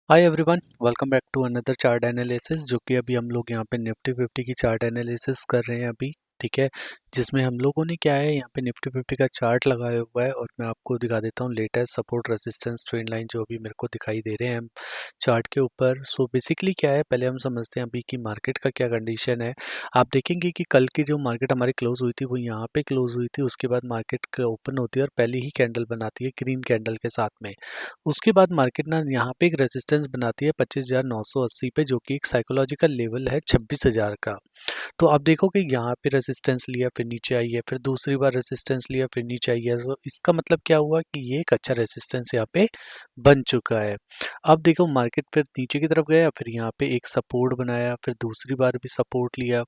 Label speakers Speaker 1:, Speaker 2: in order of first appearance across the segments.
Speaker 1: Hi everyone, welcome back to another chart analysis. जो कि अभी हम लोग यहाँ पे निफ्टी फिफ्टी की चार्ट एनालिसिस कर रहे हैं अभी। ठीक है, जिसमें हम लोगों ने क्या है, यहाँ पे निफ्टी फिफ्टी का चार्ट लगाया हुआ है और मैं आपको दिखा देता हूँ latest support resistance trend line जो अभी मेरे को दिखाई दे रहे हैं चार्ट के ऊपर। सो बेसिकली क्या है, पहले हम समझते हैं अभी की मार्केट का क्या कंडीशन है। आप देखेंगे कि कल की जो मार्केट हमारी क्लोज हुई थी वो यहाँ पे क्लोज हुई थी। उसके बाद मार्केट ओपन होती है और पहले ही कैंडल बनाती है ग्रीन कैंडल के साथ में। उसके बाद मार्केट ना यहाँ पे एक रेजिस्टेंस बनाती है 25,980 पे, जो कि एक साइकोलॉजिकल लेवल है 26,000 का। तो आप देखोगे यहाँ पे रेजिस्टेंस लिया, फिर नीचे आई है, फिर दूसरी बार रेजिस्टेंस लिया, फिर नीचे आई है। तो इसका मतलब क्या हुआ कि ये एक अच्छा रेजिस्टेंस यहाँ पे बन चुका है। अब देखो मार्केट फिर नीचे की तरफ गया, फिर यहाँ पे एक सपोर्ट बनाया, फिर दूसरी बार भी सपोर्ट लिया।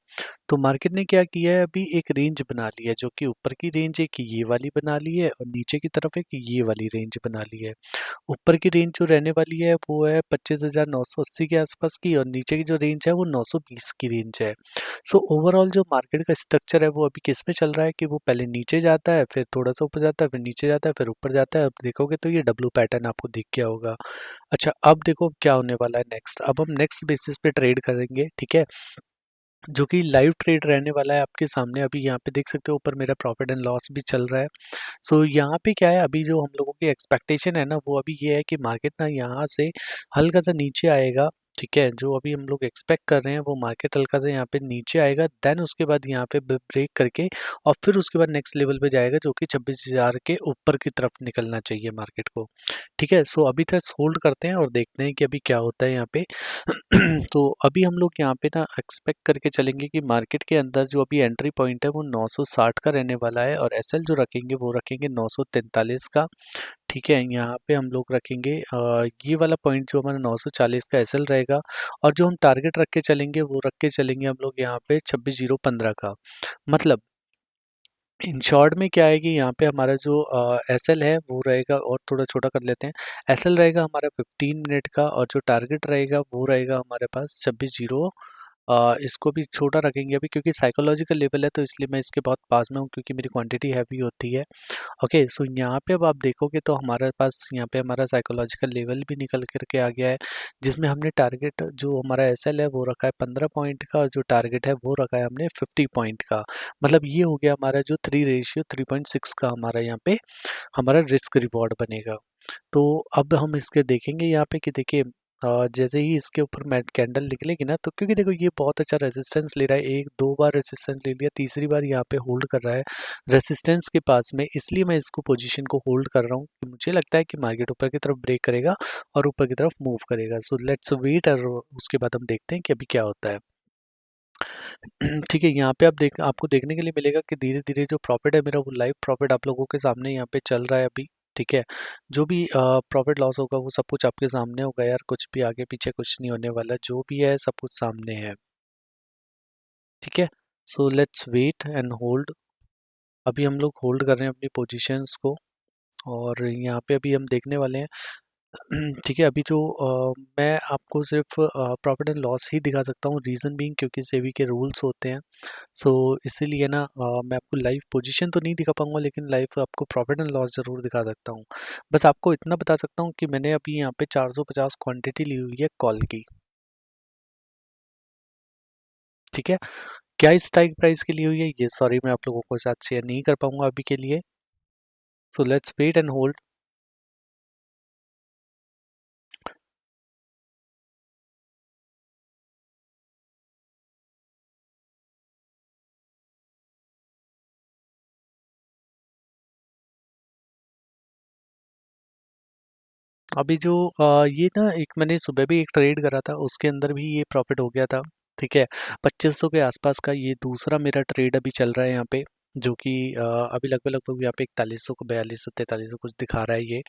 Speaker 1: तो मार्केट ने क्या किया है, अभी एक रेंज बना ली है, जो कि ऊपर की रेंज है कि ये वाली बना ली है और नीचे की तरफ है कि ये वाली रेंज बना ली है। ऊपर की रेंज जो रहने वाली है वो है 25,980 के आसपास की, और नीचे की जो रेंज है वो 920 की रेंज है। सो ओवरऑल जो मार्केट का स्ट्रक्चर है वो अभी किस में चल रहा है कि वो पहले नीचे जाता है, फिर थोड़ा सा ऊपर जाता है, फिर नीचे जाता है, फिर ऊपर जाता है। अब देखोगे तो ये डब्लू पैटर्न आपको दिख गया होगा। अच्छा, अब देखो क्या होने वाला है नेक्स्ट। अब हम नेक्स्ट बेसिस पे ट्रेड करेंगे, ठीक है, जो कि लाइव ट्रेड रहने वाला है आपके सामने। अभी यहाँ पे देख सकते हो ऊपर मेरा प्रॉफिट एंड लॉस भी चल रहा है। सो यहाँ पे क्या है, अभी जो हम लोगों की एक्सपेक्टेशन है ना वो अभी ये है कि मार्केट ना यहाँ से हल्का सा नीचे आएगा। ठीक है, जो अभी हम लोग एक्सपेक्ट कर रहे हैं वो मार्केट हल्का सा यहाँ पे नीचे आएगा, देन उसके बाद यहाँ पे ब्रेक करके और फिर उसके बाद नेक्स्ट लेवल पे जाएगा, जो कि 26,000 के ऊपर की तरफ निकलना चाहिए मार्केट को। ठीक है, सो अभी तक होल्ड करते हैं और देखते हैं कि अभी क्या होता है यहाँ पे। तो अभी हम लोग यहाँ पे ना एक्सपेक्ट करके चलेंगे कि मार्केट के अंदर जो अभी एंट्री पॉइंट है वो 960 का रहने वाला है, और एसएल जो रखेंगे वो रखेंगे 943 का। ठीक है, यहाँ पे हम लोग रखेंगे ये वाला पॉइंट जो हमारा 940 का एसएल रहेगा, और जो हम टारगेट रख के चलेंगे वो रख के चलेंगे हम लोग यहाँ पे 26,015 का। मतलब इन शॉर्ट में क्या है कि यहाँ पे हमारा जो एस एल है वो रहेगा, और थोड़ा छोटा कर लेते हैं। एस एल रहेगा हमारा 15 मिनट का, और जो टारगेट रहेगा वो रहेगा हमारे पास 26,0। इसको भी छोटा रखेंगे अभी, क्योंकि साइकोलॉजिकल लेवल है तो इसलिए मैं इसके बहुत पास में हूँ, क्योंकि मेरी क्वांटिटी हैवी होती है। ओके, सो यहाँ पे अब आप देखोगे तो हमारे पास यहाँ पे हमारा साइकोलॉजिकल लेवल भी निकल करके आ गया है, जिसमें हमने टारगेट जो हमारा एसएल है वो रखा है 15 पॉइंट का, और जो टारगेट है वो रखा है हमने 50 पॉइंट का। मतलब ये हो गया हमारा जो 3:3.6 का हमारा यहाँ पे हमारा रिस्क रिवॉर्ड बनेगा। तो अब हम इसके देखेंगे यहाँ पे कि देखिए जैसे ही इसके ऊपर मैट कैंडल निकलेगी ना, तो क्योंकि देखो ये बहुत अच्छा रेजिस्टेंस ले रहा है, एक दो बार रेजिस्टेंस ले लिया, तीसरी बार यहाँ पे होल्ड कर रहा है रेजिस्टेंस के पास में, इसलिए मैं इसको पोजीशन को होल्ड कर रहा हूँ कि मुझे लगता है कि मार्केट ऊपर की तरफ ब्रेक करेगा और ऊपर की तरफ मूव करेगा। सो लेट्स वेट, और उसके बाद हम देखते हैं कि अभी क्या होता है। ठीक है, यहाँ पे आपको देखने के लिए मिलेगा कि धीरे धीरे जो प्रॉफिट है मेरा वो लाइव प्रॉफिट आप लोगों के सामने यहाँ पे चल रहा है अभी। ठीक है, जो भी प्रॉफिट लॉस होगा वो सब कुछ आपके सामने होगा यार, कुछ भी आगे पीछे कुछ नहीं होने वाला, जो भी है सब कुछ सामने है। ठीक है, so let's wait and hold. अभी हम लोग होल्ड कर रहे हैं अपनी पोजीशंस को, और यहाँ पे अभी हम देखने वाले हैं। ठीक है, अभी जो मैं आपको सिर्फ प्रॉफिट एंड लॉस ही दिखा सकता हूँ, रीज़न बीइंग क्योंकि सेबी के रूल्स होते हैं। सो इसीलिए ना मैं आपको लाइव पोजीशन तो नहीं दिखा पाऊंगा, लेकिन लाइव आपको प्रॉफिट एंड लॉस ज़रूर दिखा सकता हूँ। बस आपको इतना बता सकता हूँ कि मैंने अभी यहाँ पे 450 क्वांटिटी ली हुई है कॉल की। ठीक है, क्या स्ट्राइक प्राइस के लिए हुई है ये सॉरी मैं आप लोगों के साथ शेयर नहीं कर पाऊंगा अभी के लिए। So let's wait and hold. अभी जो ये ना एक मैंने सुबह भी एक ट्रेड करा था, उसके अंदर भी ये प्रॉफिट हो गया था। ठीक है, 2500 के आसपास का ये दूसरा मेरा ट्रेड अभी चल रहा है यहाँ पे, जो कि अभी लगभग लगभग यहाँ पे 4100 को 4200 4300 कुछ दिखा रहा है ये।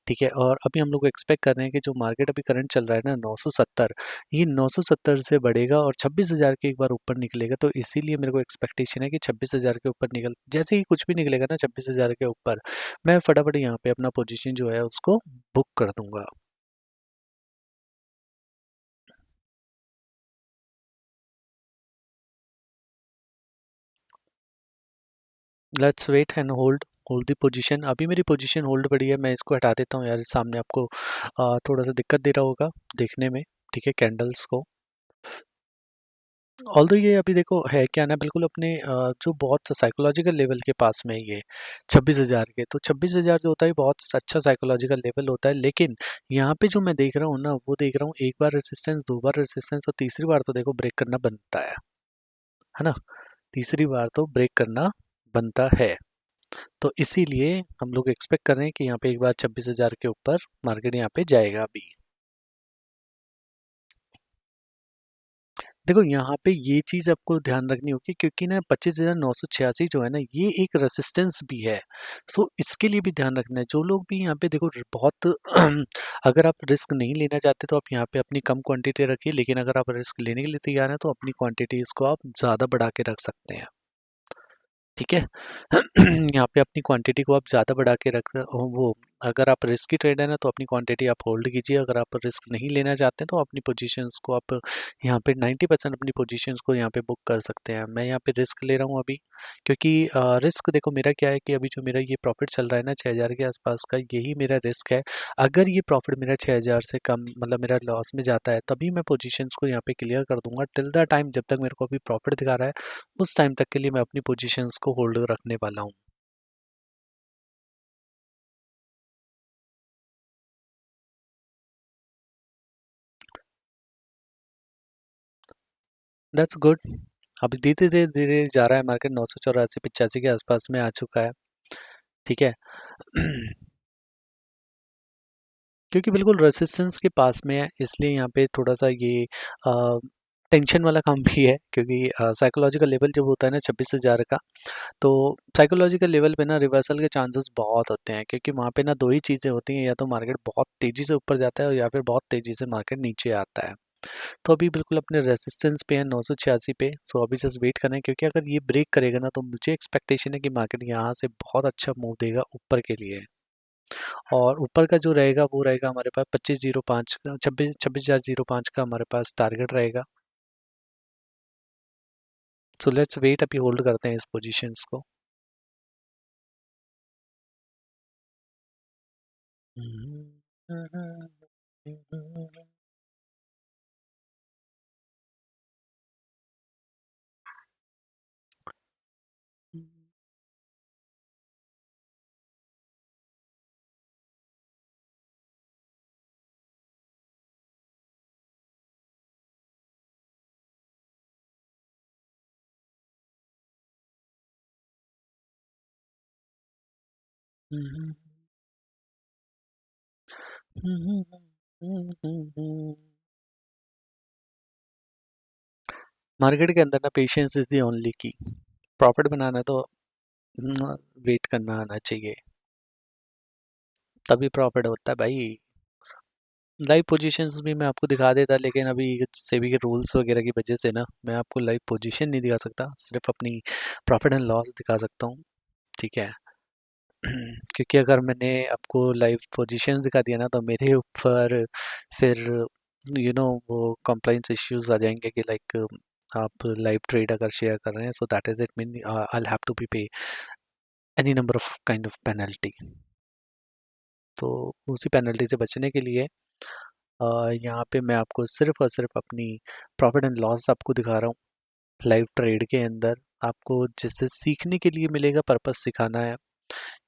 Speaker 1: ठीक है, और अभी हम लोग एक्सपेक्ट कर रहे हैं कि जो मार्केट अभी करंट चल रहा है ना 970, ये 970 से बढ़ेगा और 26,000 के एक बार ऊपर निकलेगा। तो इसीलिए मेरे को एक्सपेक्टेशन है कि 26,000 के ऊपर निकल, जैसे ही कुछ भी निकलेगा ना 26,000 के ऊपर, मैं फटाफट यहाँ पे अपना पोजीशन जो है उसको बुक कर दूंगा। Let's wait and hold. Hold the position. अभी मेरी पोजीशन होल्ड पड़ी है, मैं इसको हटा देता हूँ यार, सामने आपको थोड़ा सा दिक्कत दे रहा होगा देखने में, ठीक है, कैंडल्स को। ऑल्दो ये अभी देखो है क्या ना, बिल्कुल अपने जो बहुत साइकोलॉजिकल लेवल के पास में है ये 26,000 के, तो 26,000 जो होता है बहुत अच्छा साइकोलॉजिकल लेवल होता है। लेकिन यहाँ पे जो मैं देख रहा हूँ ना, वो देख रहा हूँ एक बार रेसिस्टेंस, दो बार रेसिस्टेंस, और तीसरी बार तो देखो ब्रेक करना बनता है ना, तीसरी बार तो ब्रेक करना बनता है। तो इसीलिए हम लोग एक्सपेक्ट कर रहे हैं कि यहाँ पे एक बार 26,000 के ऊपर मार्केट यहाँ पे जाएगा अभी। देखो यहाँ पे ये चीज़ आपको ध्यान रखनी होगी, क्योंकि ना 25,986 जो है ना, ये एक रेसिस्टेंस भी है। सो इसके लिए भी ध्यान रखना है जो लोग भी यहाँ पे देखो बहुत अगर आप रिस्क नहीं लेना चाहते तो आप यहाँ पे अपनी कम क्वांटिटी रखिए, लेकिन अगर आप रिस्क लेने के लिए तैयार हैं तो अपनी क्वांटिटी इसको आप ज़्यादा बढ़ा के रख सकते हैं, ठीक है। यहाँ पे अपनी क्वांटिटी को आप ज़्यादा बढ़ा के रख वो, अगर आप रिस्की ट्रेडर हैं तो अपनी क्वांटिटी आप होल्ड कीजिए, अगर आप रिस्क नहीं लेना चाहते हैं तो अपनी पोजीशंस को आप यहाँ पे 90% अपनी पोजीशंस को यहाँ पे बुक कर सकते हैं। मैं यहाँ पे रिस्क ले रहा हूँ अभी, क्योंकि रिस्क देखो मेरा क्या है कि अभी जो मेरा ये प्रॉफिट चल रहा है ना 6,000 के आसपास का, यही मेरा रिस्क है। अगर ये प्रॉफिट मेरा 6,000 से कम, मतलब मेरा लॉस में जाता है, तभी मैं पोजीशंस को यहाँ पे क्लियर कर दूंगा। टिल द टाइम जब तक मेरे को अभी प्रॉफिट दिखा रहा है, उस टाइम तक के लिए मैं अपनी पोजीशंस को होल्ड रखने वाला हूँ। That's good. अभी धीरे धीरे धीरे जा रहा है मार्केट, 984 85 के आसपास में आ चुका है, ठीक है। क्योंकि बिल्कुल रेसिस्टेंस के पास में है, इसलिए यहाँ पे थोड़ा सा ये टेंशन वाला काम भी है, क्योंकि साइकोलॉजिकल लेवल जब होता है ना 26,000 का, तो साइकोलॉजिकल लेवल पे ना रिवर्सल के चांसेस बहुत होते हैं, क्योंकि वहाँ पे ना दो ही चीज़ें होती हैं, या तो मार्केट बहुत तेज़ी से ऊपर जाता है और या फिर बहुत तेज़ी से मार्केट नीचे आता है। तो अभी बिल्कुल अपने रेजिस्टेंस पे है 986 पे, सो अभी जस्ट वेट करना है, क्योंकि अगर ये ब्रेक करेगा ना तो मुझे एक्सपेक्टेशन है कि मार्केट यहाँ से बहुत अच्छा मूव देगा ऊपर के लिए। और ऊपर का जो रहेगा वो रहेगा हमारे पास 25,05 का, 26,005 का हमारे पास टारगेट रहेगा। सो लेट्स वेट, अभी होल्ड करते हैं इस पोजीशंस को। मार्केट के अंदर ना पेशेंस इज दी ओनली की। प्रॉफिट बनाना है तो वेट करना आना चाहिए, तभी प्रॉफिट होता है भाई। लाइव पोजीशंस भी मैं आपको दिखा देता, लेकिन अभी सेबी के रूल्स वगैरह की वजह से ना मैं आपको लाइव पोजीशन नहीं दिखा सकता, सिर्फ अपनी प्रॉफिट एंड लॉस दिखा सकता हूँ, ठीक है। क्योंकि अगर मैंने आपको लाइव पोजीशंस दिखा दिया ना तो मेरे ऊपर फिर वो कंप्लाइंस इश्यूज आ जाएंगे कि लाइक आप लाइव ट्रेड अगर शेयर कर रहे हैं, so that is it mean I have to be pay any number of kind of penalty. तो उसी पेनल्टी से बचने के लिए यहाँ पे मैं आपको सिर्फ और सिर्फ अपनी प्रॉफिट एंड लॉस आपको दिखा रहा हूँ लाइव ट्रेड के अंदर। आपको जिससे सीखने के लिए मिलेगा, पर्पस सिखाना है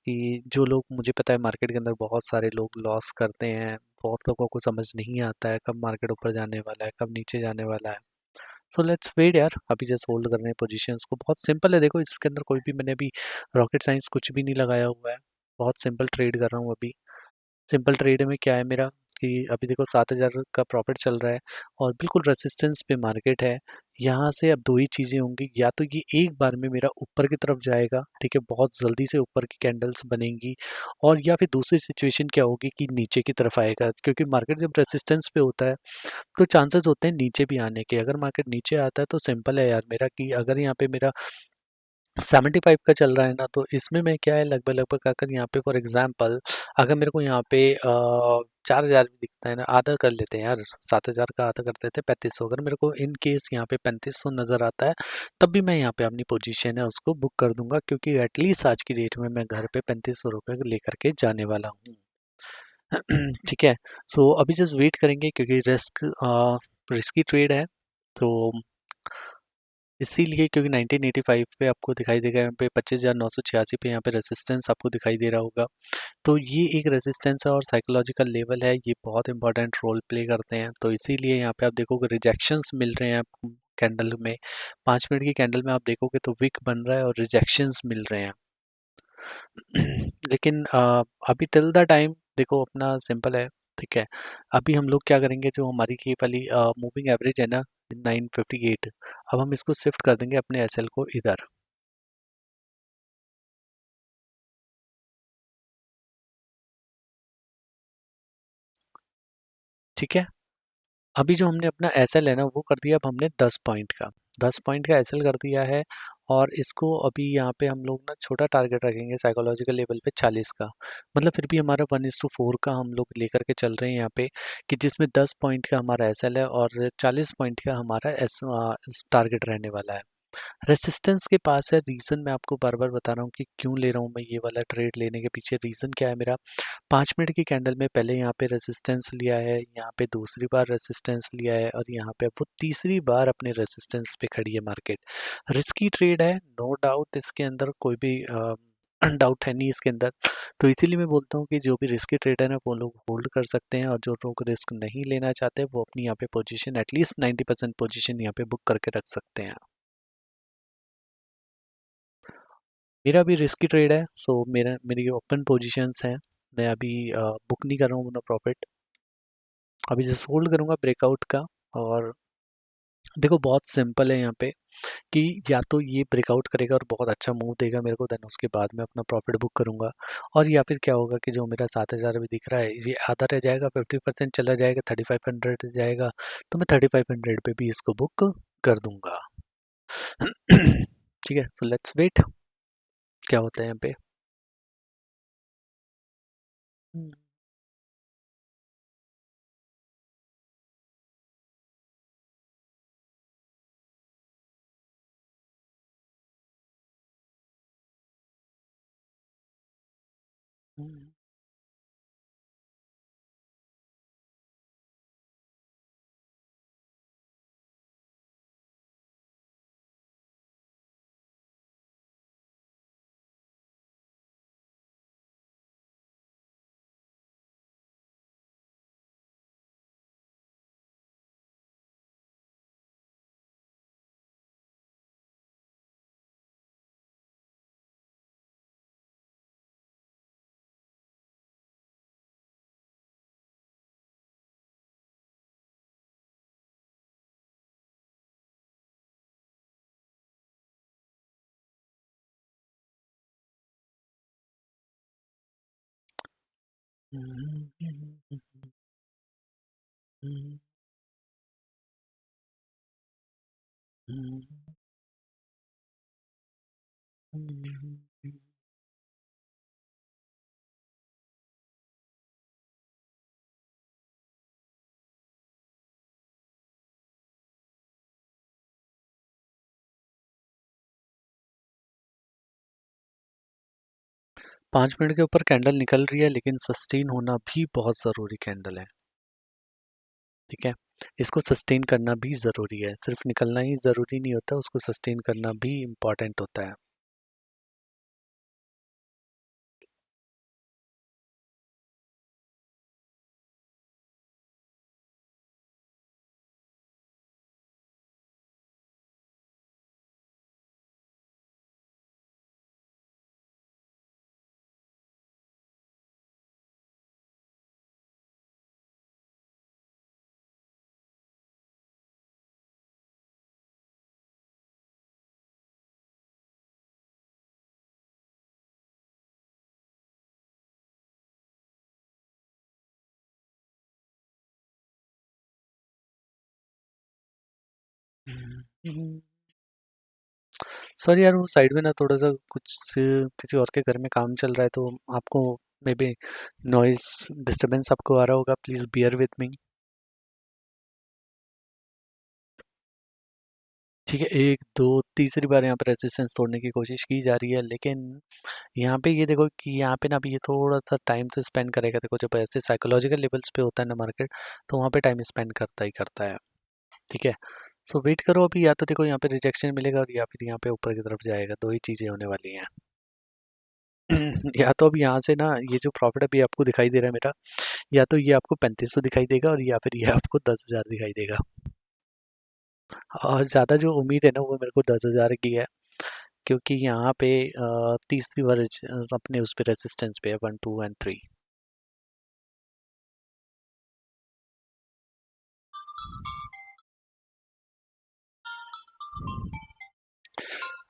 Speaker 1: कि जो लोग, मुझे पता है मार्केट के अंदर बहुत सारे लोग लॉस करते हैं, बहुत लोगों को समझ नहीं आता है कब मार्केट ऊपर जाने वाला है, कब नीचे जाने वाला है। सो लेट्स वेट यार, अभी जस्ट होल्ड कर रहे हैं पोजीशंस को। बहुत सिंपल है, देखो इसके अंदर कोई भी मैंने अभी रॉकेट साइंस कुछ भी नहीं लगाया हुआ है, बहुत सिंपल ट्रेड कर रहा हूँ अभी। सिंपल ट्रेड में क्या है मेरा कि अभी देखो 7,000 का प्रॉफिट चल रहा है और बिल्कुल रेसिस्टेंस पे मार्केट है। यहाँ से अब दो ही चीज़ें होंगी, या तो ये एक बार में मेरा ऊपर की तरफ जाएगा, ठीक है, बहुत जल्दी से ऊपर की कैंडल्स बनेंगी, और या फिर दूसरी सिचुएशन क्या होगी कि नीचे की तरफ आएगा, क्योंकि मार्केट जब रेसिस्टेंस पे होता है तो चांसेस होते हैं नीचे भी आने के। अगर मार्केट नीचे आता है तो सिंपल है यार मेरा कि अगर यहाँ पे मेरा 75 का चल रहा है ना, तो इसमें मैं क्या है लगभग लगभग अगर यहाँ पे फॉर एग्जांपल अगर मेरे को यहाँ पे 4,000 भी दिखता है ना, आधा कर लेते हैं यार, 7,000 का आधा कर देते हैं 3500, अगर मेरे को इन केस यहाँ पे 3500 नज़र आता है तब भी मैं यहाँ पे अपनी पोजीशन है उसको बुक कर दूंगा, क्योंकि एटलीस्ट आज की डेट में मैं घर पे 3500 रुपये लेकर के जाने वाला हूँ। ठीक है। सो अभी जस्ट वेट करेंगे क्योंकि रिस्की ट्रेड है, तो इसीलिए क्योंकि 1985 पे आपको दिखाई देगा, यहाँ पे 25,986 पे यहाँ पे रेसिस्टेंस आपको दिखाई दे रहा होगा। तो ये एक रेजिस्टेंस है और साइकोलॉजिकल लेवल है, ये बहुत इंपॉर्टेंट रोल प्ले करते हैं, तो इसीलिए यहाँ पे आप देखोगे रिजेक्शंस मिल रहे हैं कैंडल में, 5 मिनट की कैंडल में आप देखोगे तो विक बन रहा है और रिजेक्शंस मिल रहे हैं। लेकिन अभी टिल द टाइम देखो अपना सिंपल है, ठीक है। अभी हम लोग क्या करेंगे, जो हमारी ये वाली मूविंग एवरेज है ना 958, अब हम इसको शिफ्ट कर देंगे अपने एसएल को इधर। ठीक है। अभी जो हमने अपना एसएल है ना वो कर दिया, अब हमने 10 पॉइंट का 10 पॉइंट का एसएल कर दिया है, और इसको अभी यहाँ पे हम लोग ना छोटा टारगेट रखेंगे साइकोलॉजिकल लेवल पे 40 का, मतलब फिर भी हमारा 1:4 का हम लोग लेकर के चल रहे हैं यहाँ पे, कि जिसमें 10 पॉइंट का हमारा एसएल है और 40 पॉइंट का हमारा एस टारगेट रहने वाला है। रेसिस्टेंस के पास है, रीज़न मैं आपको बार बार बता रहा हूँ कि क्यों ले रहा हूँ मैं ये वाला ट्रेड, लेने के पीछे रीज़न क्या है मेरा। 5 मिनट की कैंडल में पहले यहाँ पे रेसिस्टेंस लिया है, यहाँ पे दूसरी बार रेसिस्टेंस लिया है, और यहाँ पे अब वो तीसरी बार अपने रेसिस्टेंस पे खड़ी है मार्केट। रिस्की ट्रेड है, नो डाउट, इसके अंदर कोई भी डाउट है नहीं इसके अंदर। तो इसीलिए मैं बोलता हूँ कि जो भी रिस्की ट्रेडर है वो लोग होल्ड कर सकते हैं, और जो लोग रिस्क नहीं लेना चाहते वो अपनी यहाँ पे पोजीशन एटलीस्ट 90% पोजीशन यहाँ पे बुक करके रख सकते हैं। मेरा भी रिस्की ट्रेड है, सो मेरी ओपन पोजीशंस हैं, मैं अभी बुक नहीं कर रहा हूँ अपना प्रॉफिट, अभी जस्ट होल्ड करूंगा ब्रेकआउट का। और देखो बहुत सिंपल है यहाँ पे, कि या तो ये ब्रेकआउट करेगा और बहुत अच्छा मूव देगा मेरे को, देन उसके बाद में अपना प्रॉफिट बुक करूंगा, और या फिर क्या होगा कि जो मेरा 7,000 अभी दिख रहा है ये आधा रह जाएगा, 50% चला जाएगा, 3500 जाएगा, तो मैं 3500 पे भी इसको बुक कर दूंगा। ठीक है, तो लेट्स वेट क्या होता है यहाँ पे। हम्म, हम्म, 嗯嗯嗯嗯嗯嗯。पाँच मिनट के ऊपर कैंडल निकल रही है, लेकिन सस्टेन होना भी बहुत ज़रूरी कैंडल है। ठीक है, इसको सस्टेन करना भी ज़रूरी है, सिर्फ निकलना ही ज़रूरी नहीं होता, उसको सस्टेन करना भी इम्पॉर्टेंट होता है। सॉरी यार, वो साइड में ना थोड़ा सा कुछ किसी और के घर में काम चल रहा है, तो आपको मे बी नॉइस डिस्टरबेंस आपको आ रहा होगा, प्लीज़ बियर विथ मी। ठीक है, एक दो तीसरी बार यहाँ पर रेजिस्टेंस तोड़ने की कोशिश की जा रही है, लेकिन यहाँ पे ये देखो कि यहाँ पे ना अभी ये थोड़ा सा टाइम तो स्पेंड करेगा। देखो जब ऐसे साइकोलॉजिकल लेवल्स पे होता है ना मार्केट, तो वहाँ पे टाइम स्पेंड करता ही करता है। ठीक है, सो वेट करो अभी, या तो देखो यहाँ पे रिजेक्शन मिलेगा और या फिर यहाँ पे ऊपर की तरफ जाएगा, दो ही चीज़ें होने वाली हैं। या तो अब यहाँ से ना ये जो प्रॉफिट अभी आपको दिखाई दे रहा है मेरा, या तो ये आपको 3500 दिखाई देगा और या फिर ये आपको 10,000 दिखाई देगा। और ज़्यादा जो उम्मीद है ना वो मेरे को 10,000 की है, क्योंकि यहाँ पे तीसरी बार अपने उस पे रेसिस्टेंस पे है 1 2 एंड 3।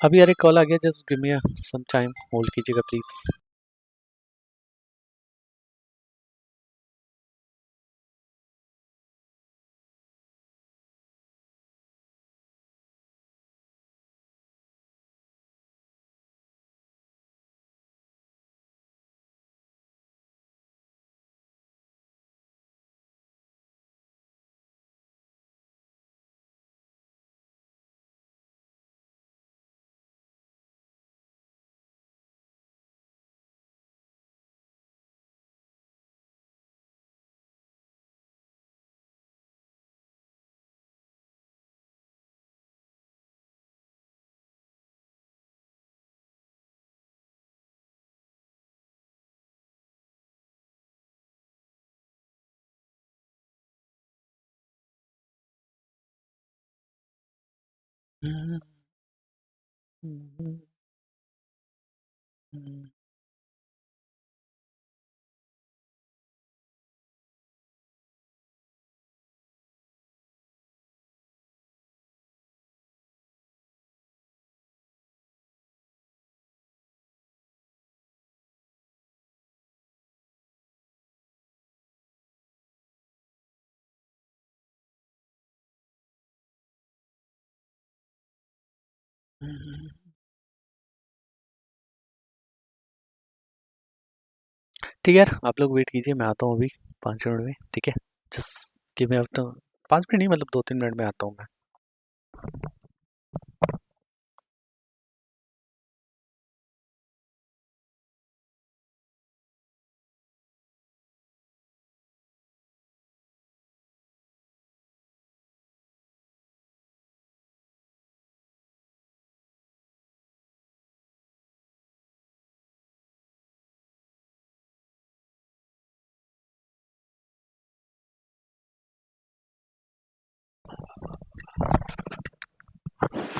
Speaker 1: अभी यार एक कॉल आ गया, just give me some time, hold कीजिएगा प्लीज। ठीक है यार, आप लोग वेट कीजिए, मैं आता हूँ अभी 5 मिनट में। ठीक है, just give me after 5 minute, नहीं मतलब 2 3 मिनट में आता हूँ मैं।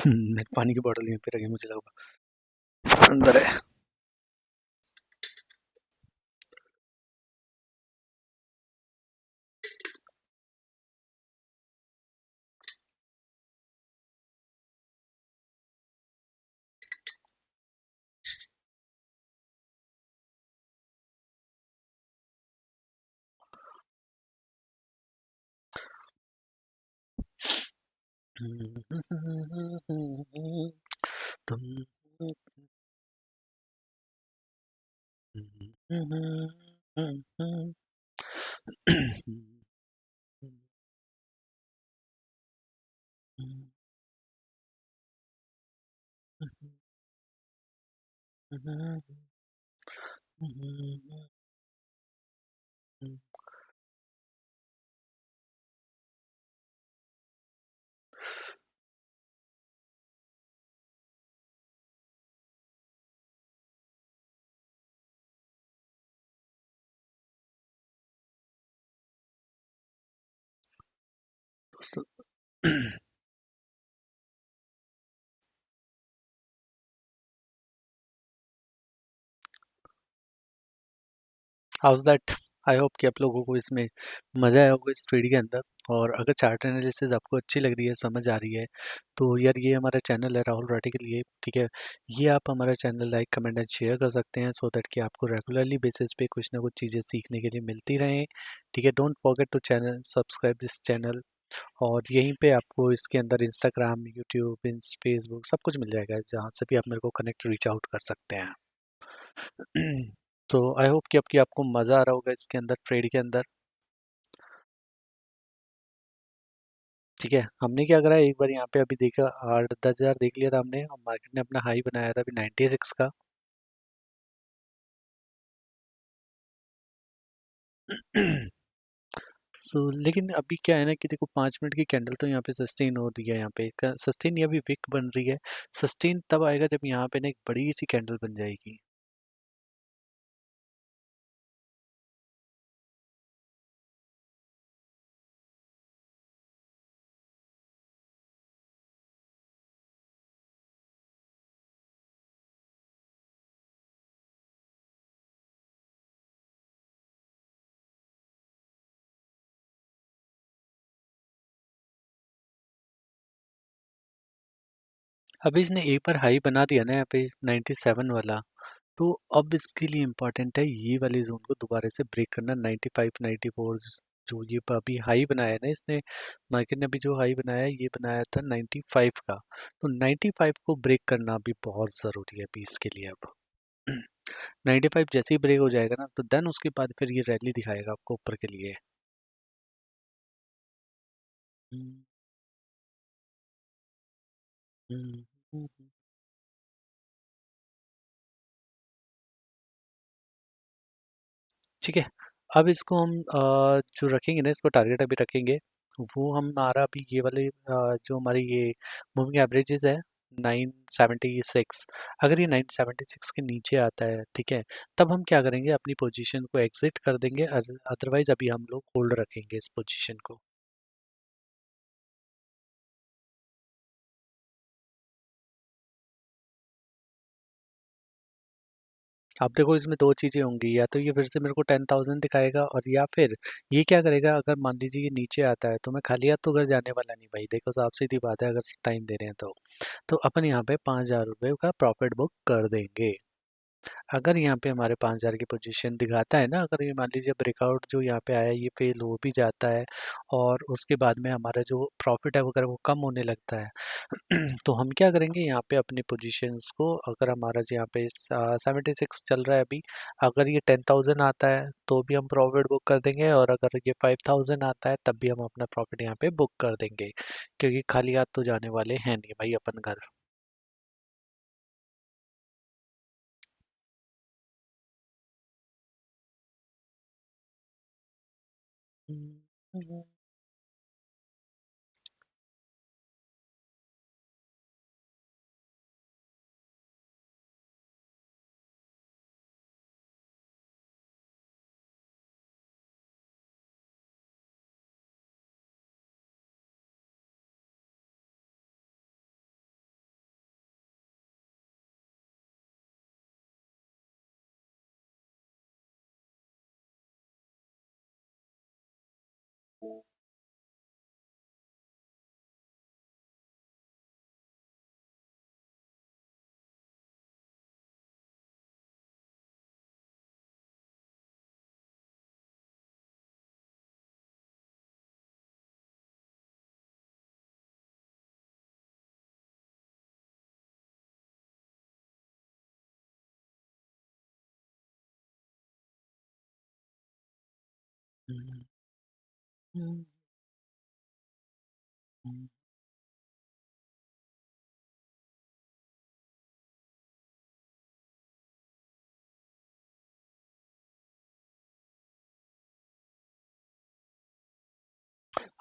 Speaker 1: मेरे पानी की बॉटल यहीं पे रखी, मुझे लगा अंदर है। तुम हाउस दैट, आई होप कि आप लोगों को इसमें मज़ा आया होगा इस ट्रेड के अंदर। और अगर चार्ट एनालिसिस आपको अच्छी लग रही है, समझ आ रही है, तो यार ये हमारा चैनल है राहुल राठी के लिए। ठीक है, ये आप हमारा channel like comment and share कर सकते हैं, सो दैट कि आपको रेगुलरली बेसिस पे कुछ ना कुछ चीज़ें सीखने के लिए मिलती रहें। ठीक है, don't forget to channel subscribe this channel. और यहीं पे आपको इसके अंदर इंस्टाग्राम, यूट्यूब, फेसबुक सब कुछ मिल जाएगा, जहाँ से भी आप मेरे को कनेक्ट रीच आउट कर सकते हैं। तो आई होप कि आपको मज़ा आ रहा होगा इसके अंदर, ट्रेड के अंदर। ठीक है, हमने क्या करा, एक बार यहाँ पे अभी देखा, 8-10 हज़ार देख लिया था हमने, और मार्केट ने अपना हाई बनाया था अभी 96 का। लेकिन अभी क्या है ना कि देखो, 5 मिनट की कैंडल तो यहाँ पे सस्टेन हो रही है, यहाँ पे सस्टेन या भी विक बन रही है। सस्टेन तब आएगा जब यहाँ पे ना एक बड़ी सी कैंडल बन जाएगी। अभी इसने एक बार हाई बना दिया ना यहाँ पे 97 वाला, तो अब इसके लिए इम्पोर्टेंट है ये वाली जोन को दोबारा से ब्रेक करना, 95 94। जो ये अभी हाई बनाया है ना इसने, मार्केट ने अभी जो हाई बनाया है ये बनाया था 95 का, तो 95 को ब्रेक करना अभी बहुत ज़रूरी है अभी इसके लिए अब। 95 जैसे ही ब्रेक हो जाएगा ना, तो देन उसके बाद फिर ये रैली दिखाएगा आपको ऊपर के लिए। हम्म, हम्म, हम्म। ठीक है, अब इसको हम जो रखेंगे ना, इसको टारगेट अभी रखेंगे, वो हम हमारा अभी ये वाले जो हमारी ये मूविंग एवरेजेस है 976। अगर ये 976 के नीचे आता है, ठीक है, तब हम क्या करेंगे, अपनी पोजीशन को एग्जिट कर देंगे, अदरवाइज अभी हम लोग होल्ड रखेंगे इस पोजीशन को। अब देखो, इसमें दो चीज़ें होंगी, या तो ये फिर से मेरे को 10,000 दिखाएगा, और या फिर ये क्या करेगा, अगर मान लीजिए ये नीचे आता है तो मैं खाली हाथ तो घर जाने वाला नहीं भाई, देखो साफ सीधी बात है, अगर टाइम दे रहे हैं तो अपन यहाँ पे 5,000 रुपये का प्रॉफिट बुक कर देंगे। अगर यहाँ पे हमारे 5,000 की पोजीशन दिखाता है ना, अगर ये मान लीजिए ब्रेकआउट जो यहाँ पे आया ये फेल हो भी जाता है, और उसके बाद में हमारा जो प्रॉफिट है वो अगर वो कम होने लगता है, तो हम क्या करेंगे, यहाँ पे अपनी पोजीशंस को, अगर हमारा जो यहाँ पे 76 चल रहा है अभी, अगर ये 10,000 आता है तो भी हम प्रॉफिट बुक कर देंगे, और अगर ये 5,000 आता है तब भी हम अपना प्रॉफिट यहाँ पे बुक कर देंगे, क्योंकि खाली हाथ तो जाने वाले हैं नहीं भाई अपन घर। हम्म। हम्म, हम्म, हम्म।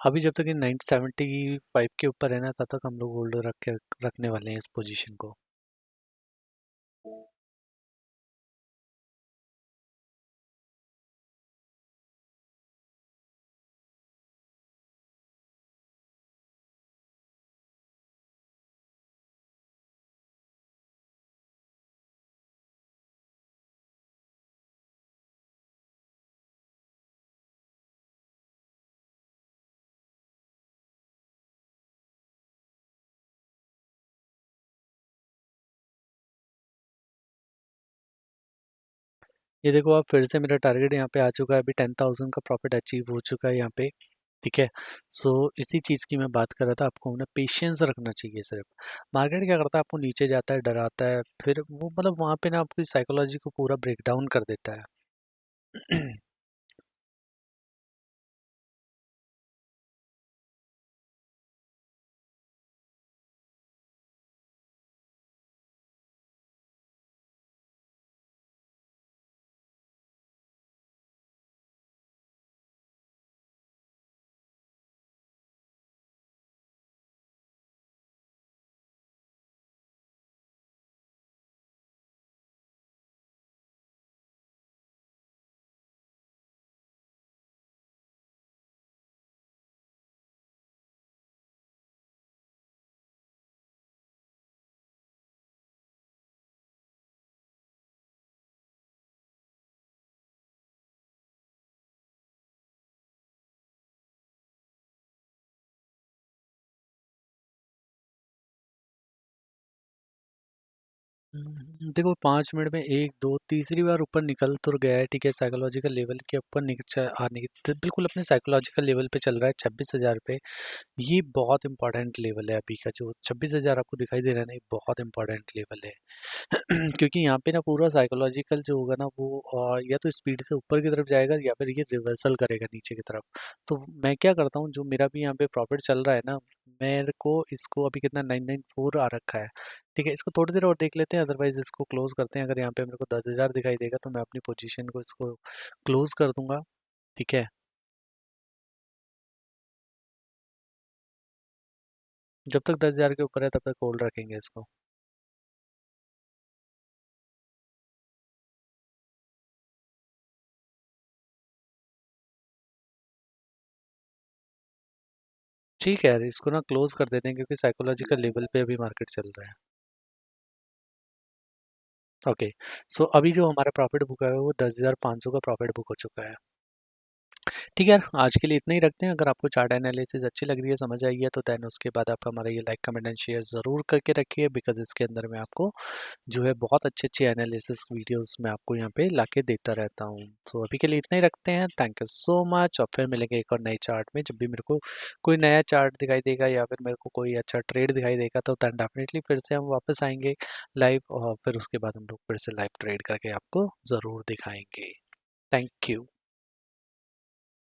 Speaker 1: अभी जब तक ये 975 के ऊपर है ना, तब तक हम लोग होल्ड रखने वाले हैं इस पोजीशन को। ये देखो, आप फिर से मेरा टारगेट यहाँ पे आ चुका है, अभी 10,000 का प्रॉफिट अचीव हो चुका है यहाँ पे। ठीक है। सो इसी चीज़ की मैं बात कर रहा था, आपको ना पेशेंस रखना चाहिए सिर्फ। मार्केट क्या करता है, आपको नीचे जाता है, डराता है, फिर वो मतलब वहाँ पे ना आपकी साइकोलॉजी को पूरा ब्रेक डाउन कर देता है। देखो 5 मिनट में एक दो तीसरी बार ऊपर निकल तो गया है, ठीक है, साइकोलॉजिकल लेवल के ऊपर आने की तो बिल्कुल अपने साइकोलॉजिकल लेवल पे चल रहा है 26,000 पे। ये बहुत इंपॉर्टेंट लेवल है अभी का, जो 26,000 आपको दिखाई दे रहा है ना, ये बहुत इंपॉर्टेंट लेवल है। क्योंकि यहाँ पे ना पूरा साइकोलॉजिकल जो होगा ना वो या तो स्पीड से ऊपर की तरफ जाएगा या फिर ये रिवर्सल करेगा नीचे की तरफ। तो मैं क्या करता हूँ, जो मेरा भी यहाँ पे प्रॉफिट चल रहा है ना, मेरे को इसको अभी कितना 994 आ रखा है। ठीक है, इसको थोड़ी देर और देख लेते हैं, अदरवाइज इसको क्लोज करते हैं। अगर यहाँ पे मेरे को 10,000 दिखाई देगा तो मैं अपनी पोजीशन को इसको क्लोज कर दूंगा। ठीक है, जब तक 10,000 के ऊपर है तब तक होल्ड रखेंगे इसको। ठीक है यार, इसको ना क्लोज कर देते हैं क्योंकि साइकोलॉजिकल लेवल पे अभी मार्केट चल रहा है। ओके। सो अभी जो हमारा प्रॉफिट बुक है वो 10,500 का प्रॉफिट बुक हो चुका है। ठीक है यार, आज के लिए इतना ही रखते हैं। अगर आपको चार्ट एनालिसिस अच्छी लग रही है, समझ आई है, तो देन उसके बाद आप हमारा ये लाइक कमेंट एंड शेयर ज़रूर करके रखिए, बिकॉज इसके अंदर मैं आपको जो है बहुत अच्छे अच्छे एनालिसिस वीडियोस मैं आपको यहाँ पे लाके देता रहता हूँ। सो अभी के लिए इतना ही रखते हैं। थैंक यू सो मच, और फिर मिलेंगे एक और नए चार्ट में। जब भी मेरे को कोई नया चार्ट दिखाई देगा या फिर मेरे को कोई अच्छा ट्रेड दिखाई देगा तो दैन डेफिनेटली फिर से हम वापस आएंगे लाइव, और फिर उसके बाद हम लोग फिर से लाइव ट्रेड करके आपको ज़रूर दिखाएंगे। Thank you.